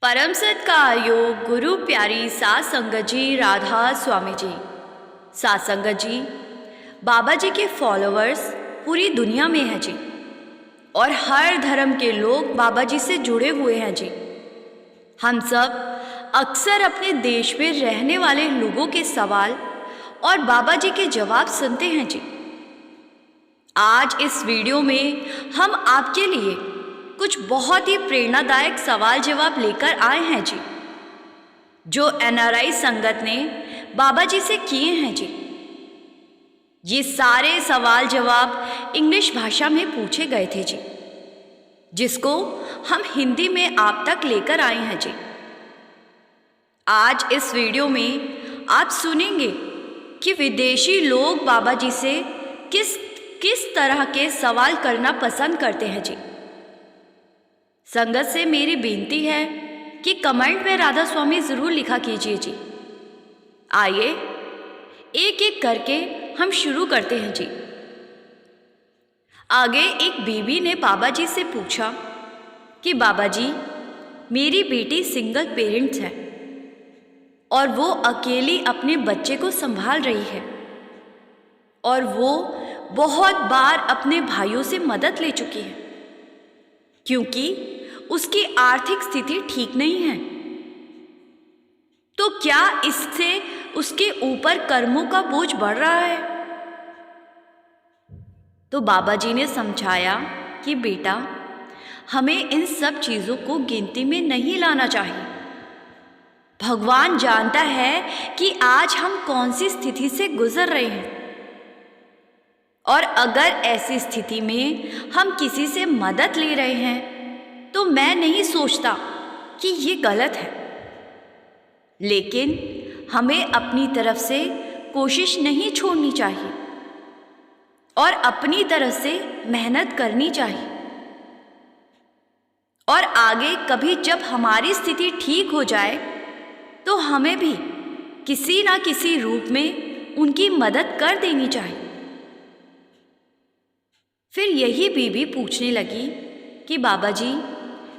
परम सत्कार योग गुरु प्यारी सात संगत जी, राधा स्वामी जी। सात संगत जी, बाबा जी के फॉलोअर्स पूरी दुनिया में हैं जी, और हर धर्म के लोग बाबा जी से जुड़े हुए हैं जी। हम सब अक्सर अपने देश में रहने वाले लोगों के सवाल और बाबा जी के जवाब सुनते हैं जी। आज इस वीडियो में हम आपके लिए कुछ बहुत ही प्रेरणादायक सवाल जवाब लेकर आए हैं जी, जो एनआरआई संगत ने बाबा जी से किए हैं जी। ये सारे सवाल जवाब इंग्लिश भाषा में पूछे गए थे जी, जिसको हम हिंदी में आप तक लेकर आए हैं जी। आज इस वीडियो में आप सुनेंगे कि विदेशी लोग बाबा जी से किस तरह के सवाल करना पसंद करते हैं जी। संगत से मेरी बेनती है कि कमेंट में राधा स्वामी ज़रूर लिखा कीजिए जी। आइए एक एक करके हम शुरू करते हैं जी। आगे एक बीबी ने बाबा जी से पूछा कि बाबा जी, मेरी बेटी सिंगल पेरेंट्स है और वो अकेली अपने बच्चे को संभाल रही है, और वो बहुत बार अपने भाइयों से मदद ले चुकी है क्योंकि उसकी आर्थिक स्थिति ठीक नहीं है। तो क्या इससे उसके ऊपर कर्मों का बोझ बढ़ रहा है? तो बाबा जी ने समझाया कि बेटा, हमें इन सब चीज़ों को गिनती में नहीं लाना चाहिए। भगवान जानता है कि आज हम कौन सी स्थिति से गुजर रहे हैं, और अगर ऐसी स्थिति में हम किसी से मदद ले रहे हैं तो मैं नहीं सोचता कि ये गलत है, लेकिन हमें अपनी तरफ से कोशिश नहीं छोड़नी चाहिए और अपनी तरफ से मेहनत करनी चाहिए। और आगे कभी जब हमारी स्थिति ठीक हो जाए तो हमें भी किसी ना किसी रूप में उनकी मदद कर देनी चाहिए। फिर यही बीबी पूछने लगी कि बाबा जी,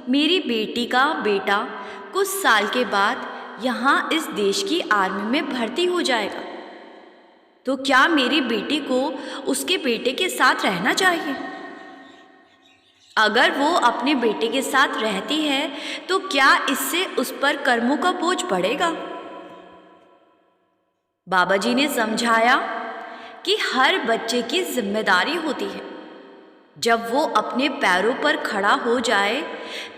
मेरी बेटी का बेटा कुछ साल के बाद यहाँ इस देश की आर्मी में भर्ती हो जाएगा, तो क्या मेरी बेटी को उसके बेटे के साथ रहना चाहिए? अगर वो अपने बेटे के साथ रहती है तो क्या इससे उस पर कर्मों का बोझ बढ़ेगा? बाबा जी ने समझाया कि हर बच्चे की जिम्मेदारी होती है, जब वो अपने पैरों पर खड़ा हो जाए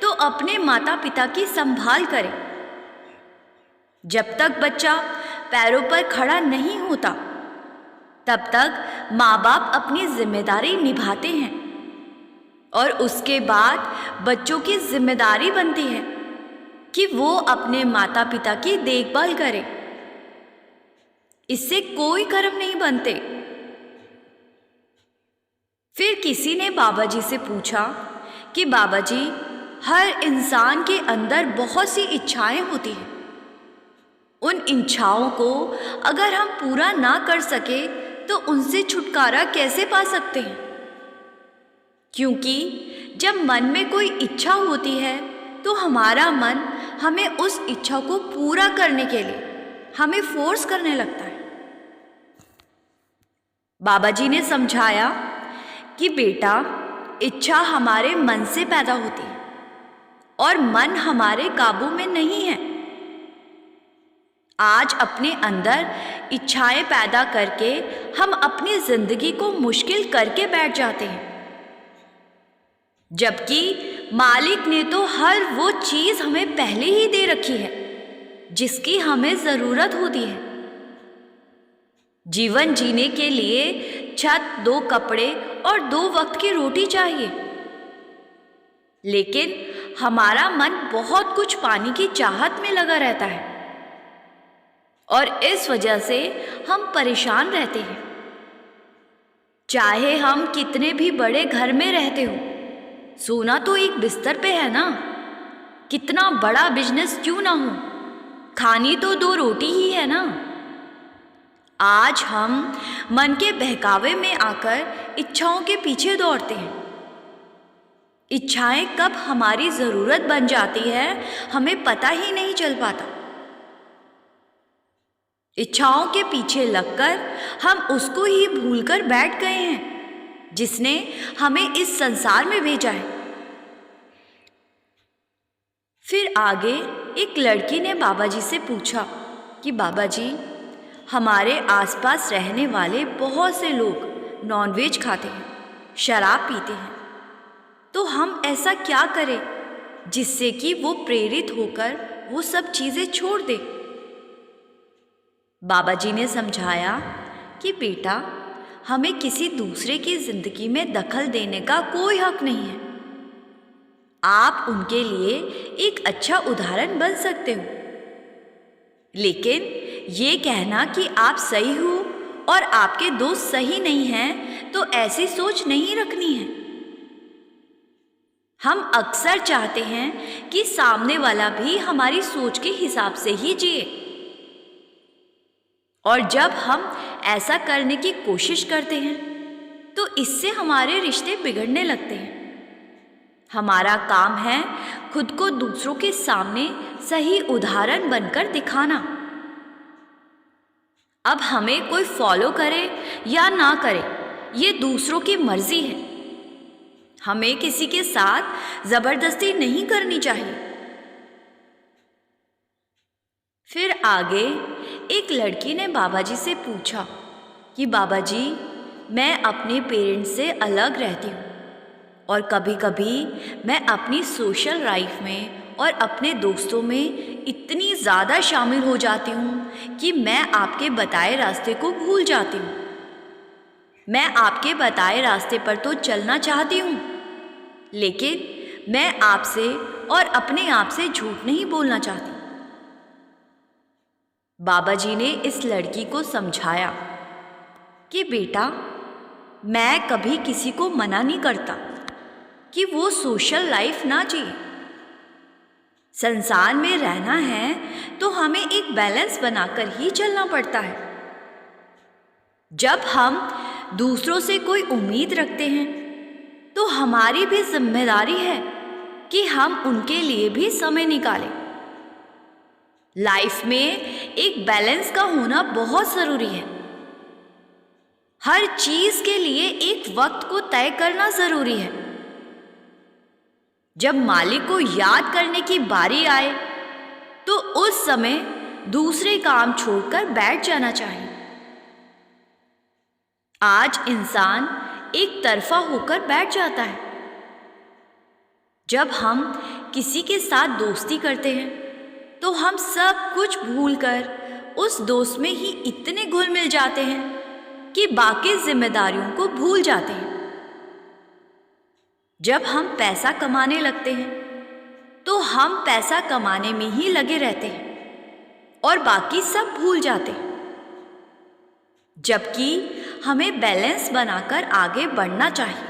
तो अपने माता पिता की संभाल करे। जब तक बच्चा पैरों पर खड़ा नहीं होता तब तक माँ बाप अपनी जिम्मेदारी निभाते हैं, और उसके बाद बच्चों की जिम्मेदारी बनती है कि वो अपने माता पिता की देखभाल करे। इससे कोई कर्म नहीं बनते। फिर किसी ने बाबा जी से पूछा कि बाबा जी, हर इंसान के अंदर बहुत सी इच्छाएं होती हैं। उन इच्छाओं को अगर हम पूरा ना कर सके तो उनसे छुटकारा कैसे पा सकते हैं? क्योंकि जब मन में कोई इच्छा होती है तो हमारा मन हमें उस इच्छा को पूरा करने के लिए हमें फोर्स करने लगता है। बाबा जी ने समझाया कि बेटा, इच्छा हमारे मन से पैदा होती है और मन हमारे काबू में नहीं है। आज अपने अंदर इच्छाएं पैदा करके हम अपनी जिंदगी को मुश्किल करके बैठ जाते हैं, जबकि मालिक ने तो हर वो चीज हमें पहले ही दे रखी है जिसकी हमें जरूरत होती है। जीवन जीने के लिए छत, 2 कपड़े और 2 वक्त की रोटी चाहिए, लेकिन हमारा मन बहुत कुछ पाने की चाहत में लगा रहता है, और इस वजह से हम परेशान रहते हैं। चाहे हम कितने भी बड़े घर में रहते हो, सोना तो एक बिस्तर पे है ना। कितना बड़ा बिजनेस क्यों ना हो, खानी तो 2 रोटी ही है ना। आज हम मन के बहकावे में आकर इच्छाओं के पीछे दौड़ते हैं, इच्छाएं कब हमारी ज़रूरत बन जाती है हमें पता ही नहीं चल पाता। इच्छाओं के पीछे लगकर हम उसको ही भूलकर बैठ गए हैं जिसने हमें इस संसार में भेजा है। फिर आगे एक लड़की ने बाबा जी से पूछा कि बाबा जी, हमारे आसपास रहने वाले बहुत से लोग नॉनवेज खाते हैं, शराब पीते हैं, तो हम ऐसा क्या करें जिससे कि वो प्रेरित होकर वो सब चीज़ें छोड़ दे। बाबा जी ने समझाया कि बेटा, हमें किसी दूसरे की ज़िंदगी में दखल देने का कोई हक नहीं है। आप उनके लिए एक अच्छा उदाहरण बन सकते हो, लेकिन ये कहना कि आप सही हो और आपके दोस्त सही नहीं हैं, तो ऐसी सोच नहीं रखनी है। हम अक्सर चाहते हैं कि सामने वाला भी हमारी सोच के हिसाब से ही जिए, और जब हम ऐसा करने की कोशिश करते हैं तो इससे हमारे रिश्ते बिगड़ने लगते हैं। हमारा काम है खुद को दूसरों के सामने सही उदाहरण बनकर दिखाना। अब हमें कोई फॉलो करे या ना करे, ये दूसरों की मर्जी है। हमें किसी के साथ जबरदस्ती नहीं करनी चाहिए। फिर आगे एक लड़की ने बाबा जी से पूछा कि बाबा जी, मैं अपने पेरेंट्स से अलग रहती हूँ और कभी कभी मैं अपनी सोशल लाइफ में और अपने दोस्तों में इतनी ज़्यादा शामिल हो जाती हूँ कि मैं आपके बताए रास्ते को भूल जाती हूँ। मैं आपके बताए रास्ते पर तो चलना चाहती हूँ, लेकिन मैं आपसे और अपने आप से झूठ नहीं बोलना चाहती। बाबा जी ने इस लड़की को समझाया कि बेटा, मैं कभी किसी को मना नहीं करता कि वो सोशल लाइफ ना जिए। संसार में रहना है तो हमें एक बैलेंस बनाकर ही चलना पड़ता है। जब हम दूसरों से कोई उम्मीद रखते हैं तो हमारी भी जिम्मेदारी है कि हम उनके लिए भी समय निकालें। लाइफ में एक बैलेंस का होना बहुत ज़रूरी है। हर चीज़ के लिए एक वक्त को तय करना ज़रूरी है। जब मालिक को याद करने की बारी आए तो उस समय दूसरे काम छोड़कर बैठ जाना चाहिए। आज इंसान एक तरफा होकर बैठ जाता है। जब हम किसी के साथ दोस्ती करते हैं तो हम सब कुछ भूलकर उस दोस्त में ही इतने घुल मिल जाते हैं कि बाकी जिम्मेदारियों को भूल जाते हैं। जब हम पैसा कमाने लगते हैं तो हम पैसा कमाने में ही लगे रहते हैं और बाकी सब भूल जाते हैं, जबकि हमें बैलेंस बनाकर आगे बढ़ना चाहिए।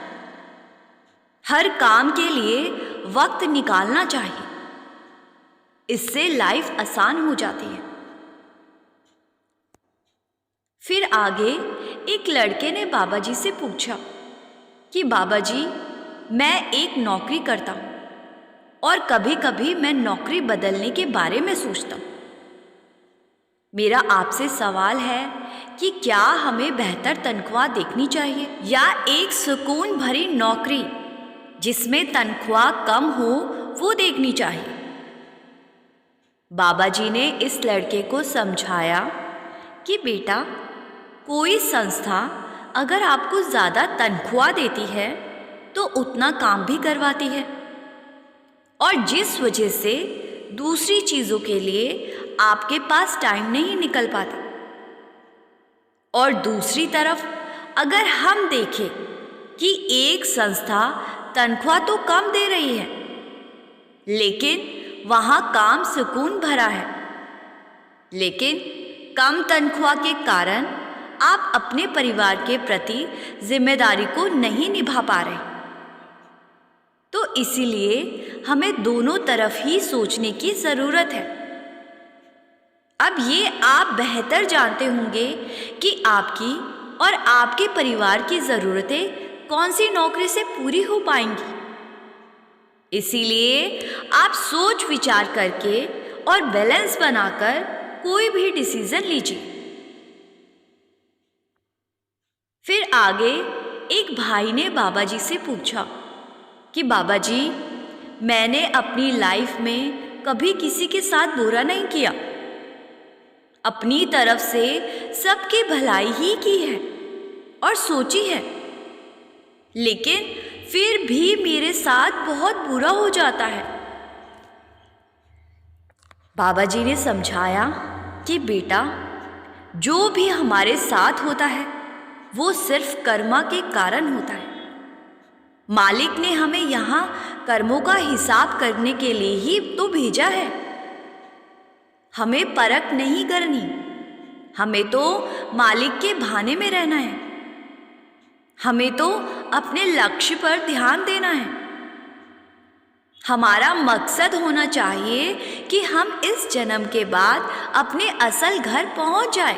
हर काम के लिए वक्त निकालना चाहिए, इससे लाइफ आसान हो जाती है। फिर आगे एक लड़के ने बाबा जी से पूछा कि बाबा जी, मैं एक नौकरी करता हूँ और कभी कभी मैं नौकरी बदलने के बारे में सोचता हूँ। मेरा आपसे सवाल है कि क्या हमें बेहतर तनख्वाह देखनी चाहिए या एक सुकून भरी नौकरी जिसमें तनख्वाह कम हो वो देखनी चाहिए। बाबा जी ने इस लड़के को समझाया कि बेटा, कोई संस्था अगर आपको ज़्यादा तनख्वाह देती है तो उतना काम भी करवाती है, और जिस वजह से दूसरी चीज़ों के लिए आपके पास टाइम नहीं निकल पाता। और दूसरी तरफ अगर हम देखें कि एक संस्था तनख्वाह तो कम दे रही है लेकिन वहाँ काम सुकून भरा है, लेकिन कम तनख्वाह के कारण आप अपने परिवार के प्रति जिम्मेदारी को नहीं निभा पा रहे, तो इसीलिए हमें दोनों तरफ ही सोचने की ज़रूरत है। अब ये आप बेहतर जानते होंगे कि आपकी और आपके परिवार की ज़रूरतें कौन सी नौकरी से पूरी हो पाएंगी। इसीलिए आप सोच विचार करके और बैलेंस बनाकर कोई भी डिसीजन लीजिए। फिर आगे एक भाई ने बाबा जी से पूछा कि बाबा जी, मैंने अपनी लाइफ में कभी किसी के साथ बुरा नहीं किया, अपनी तरफ से सबकी भलाई ही की है और सोची है, लेकिन फिर भी मेरे साथ बहुत बुरा हो जाता है। बाबा जी ने समझाया कि बेटा, जो भी हमारे साथ होता है वो सिर्फ कर्मा के कारण होता है। मालिक ने हमें यहाँ कर्मों का हिसाब करने के लिए ही तो भेजा है। हमें परख नहीं करनी, हमें तो मालिक के भाने में रहना है। हमें तो अपने लक्ष्य पर ध्यान देना है। हमारा मकसद होना चाहिए कि हम इस जन्म के बाद अपने असल घर पहुंच जाए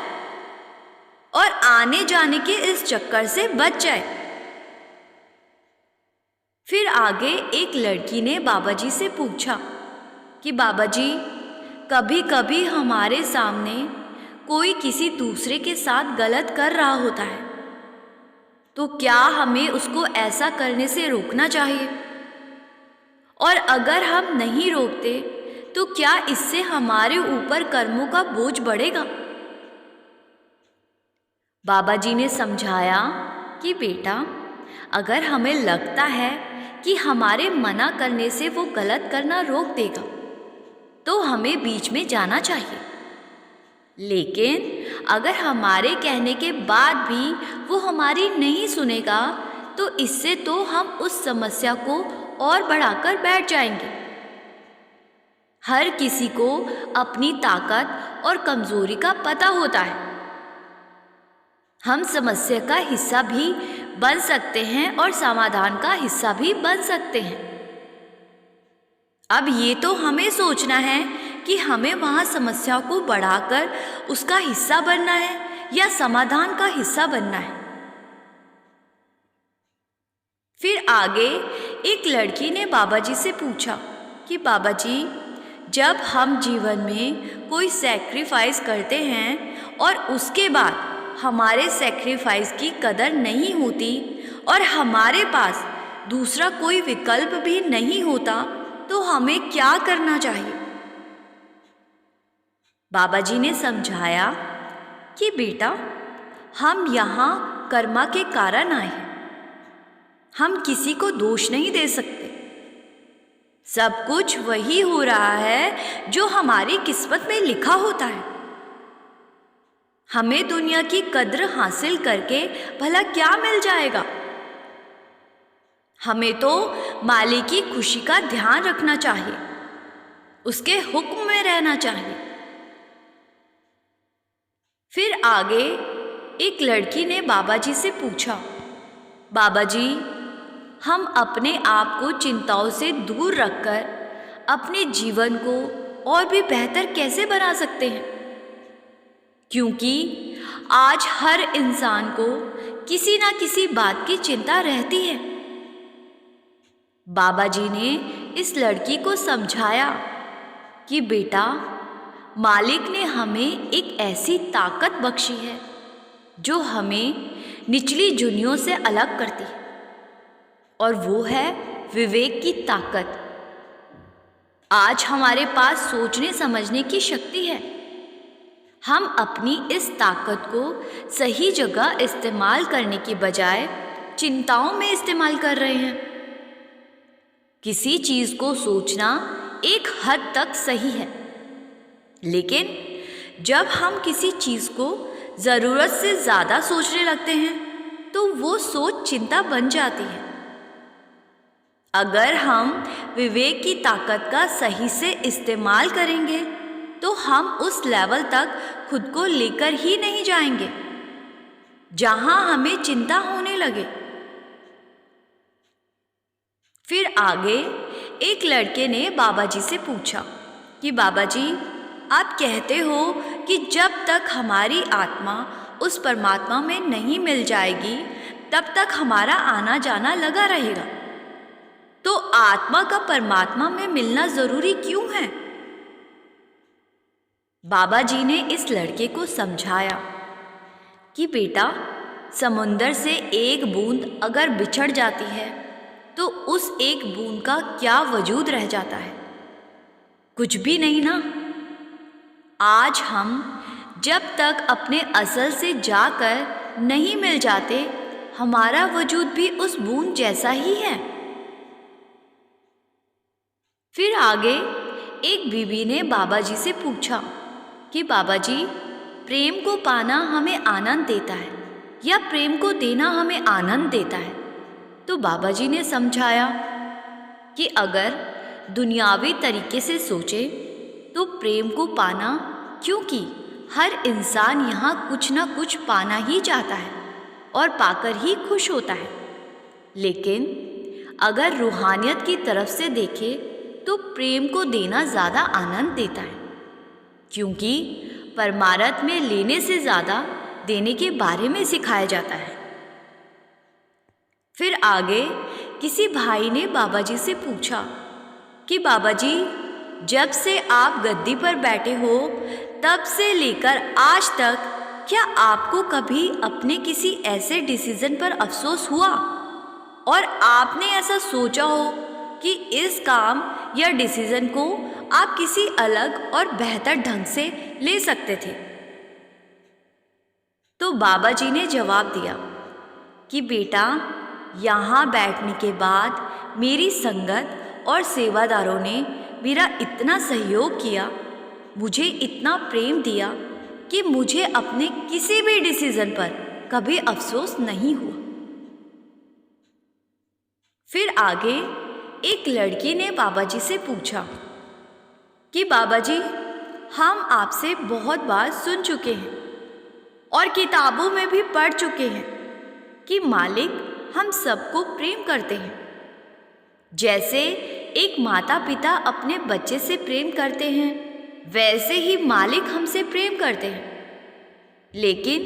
और आने जाने के इस चक्कर से बच जाए। फिर आगे एक लड़की ने बाबा जी से पूछा कि बाबा जी, कभी कभी हमारे सामने कोई किसी दूसरे के साथ गलत कर रहा होता है, तो क्या हमें उसको ऐसा करने से रोकना चाहिए? और अगर हम नहीं रोकते तो क्या इससे हमारे ऊपर कर्मों का बोझ बढ़ेगा? बाबा जी ने समझाया कि बेटा, अगर हमें लगता है कि हमारे मना करने से वो गलत करना रोक देगा तो हमें बीच में जाना चाहिए। लेकिन अगर हमारे कहने के बाद भी वो हमारी नहीं सुनेगा तो इससे तो हम उस समस्या को और बढ़ाकर बैठ जाएंगे। हर किसी को अपनी ताकत और कमजोरी का पता होता है। हम समस्या का हिस्सा भी बन सकते हैं और समाधान का हिस्सा भी बन सकते हैं। अब ये तो हमें सोचना है कि हमें वहाँ समस्या को बढ़ाकर उसका हिस्सा बनना है या समाधान का हिस्सा बनना है। फिर आगे एक लड़की ने बाबा जी से पूछा कि बाबा जी, जब हम जीवन में कोई सैक्रिफाइस करते हैं और उसके बाद हमारे सैक्रिफाइस की कदर नहीं होती और हमारे पास दूसरा कोई विकल्प भी नहीं होता तो हमें क्या करना चाहिए? बाबा जी ने समझाया कि बेटा, हम यहाँ कर्मा के कारण आए हैं। हम किसी को दोष नहीं दे सकते। सब कुछ वही हो रहा है जो हमारी किस्मत में लिखा होता है। हमें दुनिया की कद्र हासिल करके भला क्या मिल जाएगा? हमें तो मालिक की खुशी का ध्यान रखना चाहिए, उसके हुक्म में रहना चाहिए। फिर आगे एक लड़की ने बाबा जी से पूछा, बाबा जी, हम अपने आप को चिंताओं से दूर रखकर अपने जीवन को और भी बेहतर कैसे बना सकते हैं? क्योंकि आज हर इंसान को किसी ना किसी बात की चिंता रहती है। बाबा जी ने इस लड़की को समझाया कि बेटा, मालिक ने हमें एक ऐसी ताकत बख्शी है जो हमें निचली जुनियों से अलग करती है, और वो है विवेक की ताकत। आज हमारे पास सोचने समझने की शक्ति है। हम अपनी इस ताकत को सही जगह इस्तेमाल करने की बजाय चिंताओं में इस्तेमाल कर रहे हैं। किसी चीज को सोचना एक हद तक सही है, लेकिन जब हम किसी चीज को जरूरत से ज्यादा सोचने लगते हैं तो वो सोच चिंता बन जाती है। अगर हम विवेक की ताकत का सही से इस्तेमाल करेंगे तो हम उस लेवल तक खुद को लेकर ही नहीं जाएंगे जहां हमें चिंता होने लगे। फिर आगे एक लड़के ने बाबा जी से पूछा कि बाबा जी, आप कहते हो कि जब तक हमारी आत्मा उस परमात्मा में नहीं मिल जाएगी तब तक हमारा आना जाना लगा रहेगा, तो आत्मा का परमात्मा में मिलना जरूरी क्यों है? बाबा जी ने इस लड़के को समझाया कि बेटा, समुंदर से एक बूंद अगर बिछड़ जाती है तो उस एक बूंद का क्या वजूद रह जाता है? कुछ भी नहीं ना। आज हम जब तक अपने असल से जाकर नहीं मिल जाते, हमारा वजूद भी उस बूंद जैसा ही है। फिर आगे एक बीवी ने बाबा जी से पूछा कि बाबा जी, प्रेम को पाना हमें आनंद देता है या प्रेम को देना हमें आनंद देता है? तो बाबा जी ने समझाया कि अगर दुनियावी तरीके से सोचे तो प्रेम को पाना, क्योंकि हर इंसान यहाँ कुछ ना कुछ पाना ही चाहता है और पाकर ही खुश होता है। लेकिन अगर रूहानियत की तरफ से देखे तो प्रेम को देना ज़्यादा आनंद देता है, क्योंकि परमार्थ में लेने से ज़्यादा देने के बारे में सिखाया जाता है। फिर आगे किसी भाई ने बाबा जी से पूछा कि बाबा जी, जब से आप गद्दी पर बैठे हो तब से लेकर आज तक क्या आपको कभी अपने किसी ऐसे डिसीजन पर अफसोस हुआ और आपने ऐसा सोचा हो कि इस काम या डिसीजन को आप किसी अलग और बेहतर ढंग से ले सकते थे? तो बाबा जी ने जवाब दिया कि बेटा, यहाँ बैठने के बाद मेरी संगत और सेवादारों ने मेरा इतना सहयोग किया, मुझे इतना प्रेम दिया कि मुझे अपने किसी भी डिसीजन पर कभी अफसोस नहीं हुआ। फिर आगे एक लड़की ने बाबा जी से पूछा कि बाबा जी, हम आपसे बहुत बार सुन चुके हैं और किताबों में भी पढ़ चुके हैं कि मालिक हम सबको प्रेम करते हैं, जैसे एक माता पिता अपने बच्चे से प्रेम करते हैं, वैसे ही मालिक हमसे प्रेम करते हैं। लेकिन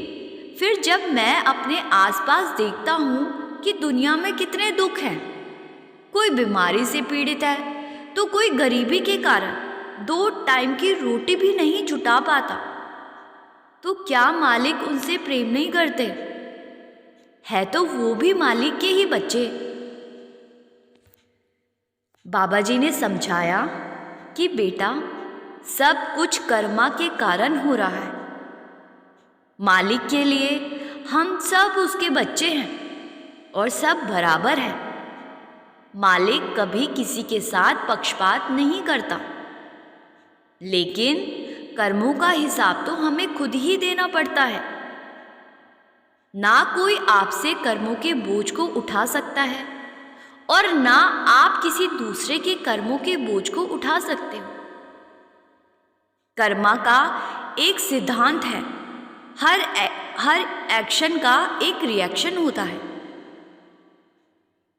फिर जब मैं अपने आसपास देखता हूँ कि दुनिया में कितने दुख हैं, कोई बीमारी से पीड़ित है तो कोई गरीबी के कारण 2 टाइम की रोटी भी नहीं जुटा पाता, तो क्या मालिक उनसे प्रेम नहीं करते? है तो वो भी मालिक के ही बच्चे। बाबा जी ने समझाया कि बेटा, सब कुछ कर्मा के कारण हो रहा है। मालिक के लिए हम सब उसके बच्चे हैं और सब बराबर हैं। मालिक कभी किसी के साथ पक्षपात नहीं करता, लेकिन कर्मों का हिसाब तो हमें खुद ही देना पड़ता है। ना कोई आपसे कर्मों के बोझ को उठा सकता है और ना आप किसी दूसरे के कर्मों के बोझ को उठा सकते हो। कर्मा का एक सिद्धांत है, हर एक्शन का एक रिएक्शन होता है।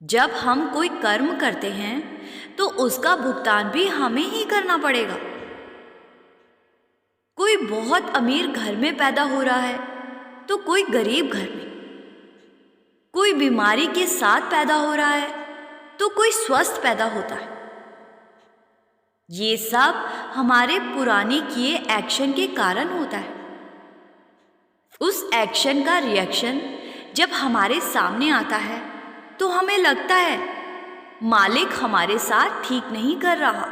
जब हम कोई कर्म करते हैं तो उसका भुगतान भी हमें ही करना पड़ेगा। कोई बहुत अमीर घर में पैदा हो रहा है तो कोई गरीब घर में, कोई बीमारी के साथ पैदा हो रहा है तो कोई स्वस्थ पैदा होता है। ये सब हमारे पुराने किए एक्शन के कारण होता है। उस एक्शन का रिएक्शन जब हमारे सामने आता है तो हमें लगता है मालिक हमारे साथ ठीक नहीं कर रहा,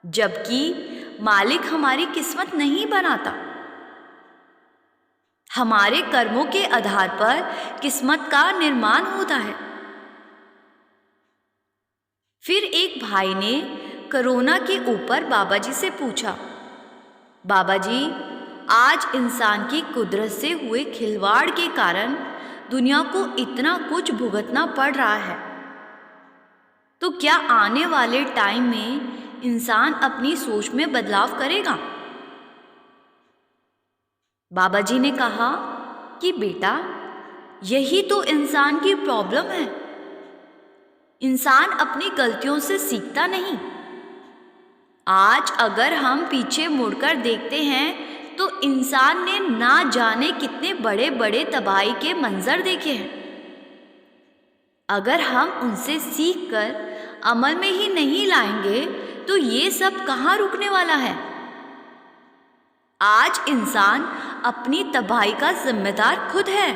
जबकि मालिक हमारी किस्मत नहीं बनाता। हमारे कर्मों के आधार पर किस्मत का निर्माण होता है। फिर एक भाई ने कोरोना के ऊपर बाबा जी से पूछा, बाबा जी, आज इंसान की कुदरत से हुए खिलवाड़ के कारण दुनिया को इतना कुछ भुगतना पड़ रहा है, तो क्या आने वाले टाइम में इंसान अपनी सोच में बदलाव करेगा? बाबा जी ने कहा कि बेटा, यही तो इंसान की प्रॉब्लम है। इंसान अपनी गलतियों से सीखता नहीं। आज अगर हम पीछे मुड़कर देखते हैं तो इंसान ने ना जाने कितने बड़े बड़े तबाही के मंजर देखे हैं। अगर हम उनसे सीख कर अमल में ही नहीं लाएंगे तो ये सब कहाँ रुकने वाला है। आज इंसान अपनी तबाही का जिम्मेदार खुद है।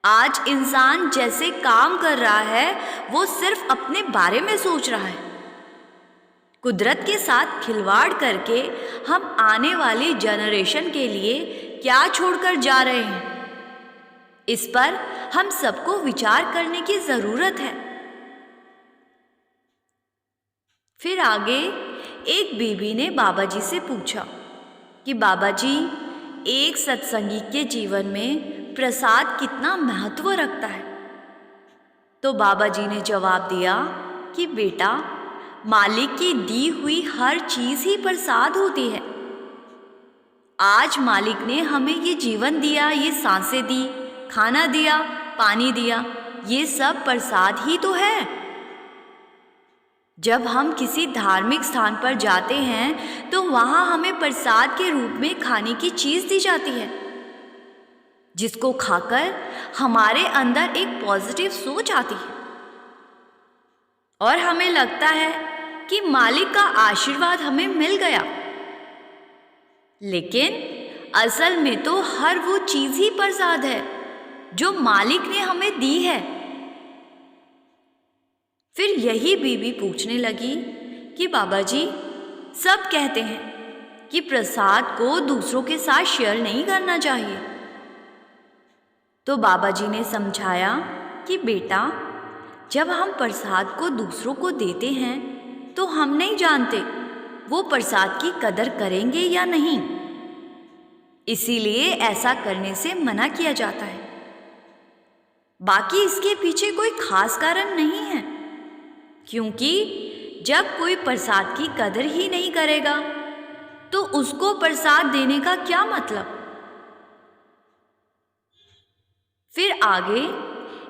आज इंसान जैसे काम कर रहा है वो सिर्फ अपने बारे में सोच रहा है। कुदरत के साथ खिलवाड़ करके हम आने वाली जनरेशन के लिए क्या छोड़कर जा रहे हैं, इस पर हम सबको विचार करने की जरूरत है। फिर आगे एक बीबी ने बाबा जी से पूछा कि बाबा जी, एक सत्संगी के जीवन में प्रसाद कितना महत्व रखता है। तो बाबा जी ने जवाब दिया कि बेटा, मालिक की दी हुई हर चीज़ ही प्रसाद होती है। आज मालिक ने हमें ये जीवन दिया, ये सांसें दी, खाना दिया, पानी दिया, ये सब प्रसाद ही तो है। जब हम किसी धार्मिक स्थान पर जाते हैं तो वहाँ हमें प्रसाद के रूप में खाने की चीज़ दी जाती है, जिसको खाकर हमारे अंदर एक पॉजिटिव सोच आती है और हमें लगता है कि मालिक का आशीर्वाद हमें मिल गया। लेकिन असल में तो हर वो चीज़ ही प्रसाद है जो मालिक ने हमें दी है। फिर यही बीबी पूछने लगी कि बाबा जी, सब कहते हैं कि प्रसाद को दूसरों के साथ शेयर नहीं करना चाहिए। तो बाबा जी ने समझाया कि बेटा, जब हम प्रसाद को दूसरों को देते हैं तो हम नहीं जानते वो प्रसाद की कदर करेंगे या नहीं, इसीलिए ऐसा करने से मना किया जाता है। बाकी इसके पीछे कोई खास कारण नहीं है, क्योंकि जब कोई प्रसाद की कदर ही नहीं करेगा तो उसको प्रसाद देने का क्या मतलब। फिर आगे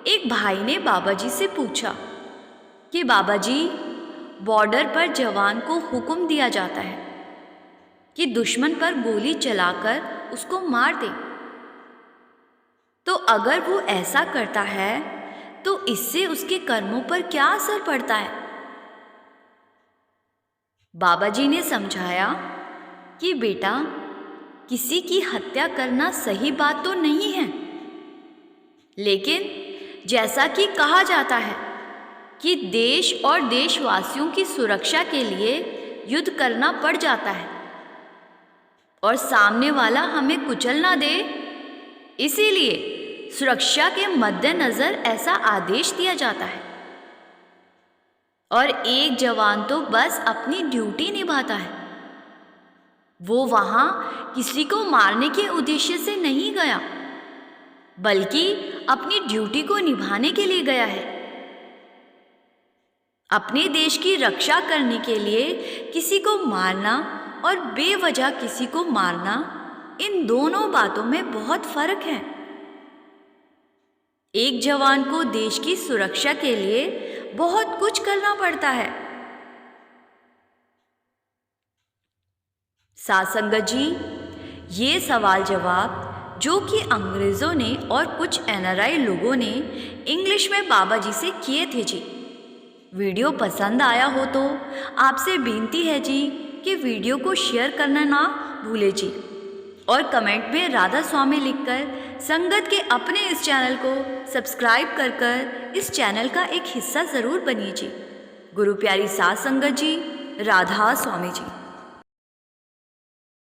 एक भाई ने बाबा जी से पूछा कि बाबा जी, बॉर्डर पर जवान को हुक्म दिया जाता है कि दुश्मन पर गोली चलाकर उसको मार दे, तो अगर वो ऐसा करता है तो इससे उसके कर्मों पर क्या असर पड़ता है। बाबा जी ने समझाया कि बेटा, किसी की हत्या करना सही बात तो नहीं है, लेकिन जैसा कि कहा जाता है कि देश और देशवासियों की सुरक्षा के लिए युद्ध करना पड़ जाता है और सामने वाला हमें कुचल ना दे, इसीलिए सुरक्षा के मद्देनज़र ऐसा आदेश दिया जाता है। और एक जवान तो बस अपनी ड्यूटी निभाता है, वो वहाँ किसी को मारने के उद्देश्य से नहीं गया, बल्कि अपनी ड्यूटी को निभाने के लिए गया है। अपने देश की रक्षा करने के लिए किसी को मारना और बेवजह किसी को मारना, इन दोनों बातों में बहुत फर्क है। एक जवान को देश की सुरक्षा के लिए बहुत कुछ करना पड़ता है। साध संगत जी, ये सवाल जवाब जो कि अंग्रेज़ों ने और कुछ NRI लोगों ने इंग्लिश में बाबा जी से किए थे जी। वीडियो पसंद आया हो तो आपसे विनती है जी कि वीडियो को शेयर करना ना भूले जी, और कमेंट में राधा स्वामी लिखकर संगत के अपने इस चैनल को सब्सक्राइब कर इस चैनल का एक हिस्सा ज़रूर बनिए जी। गुरु प्यारी साध संगत जी, राधा स्वामी जी।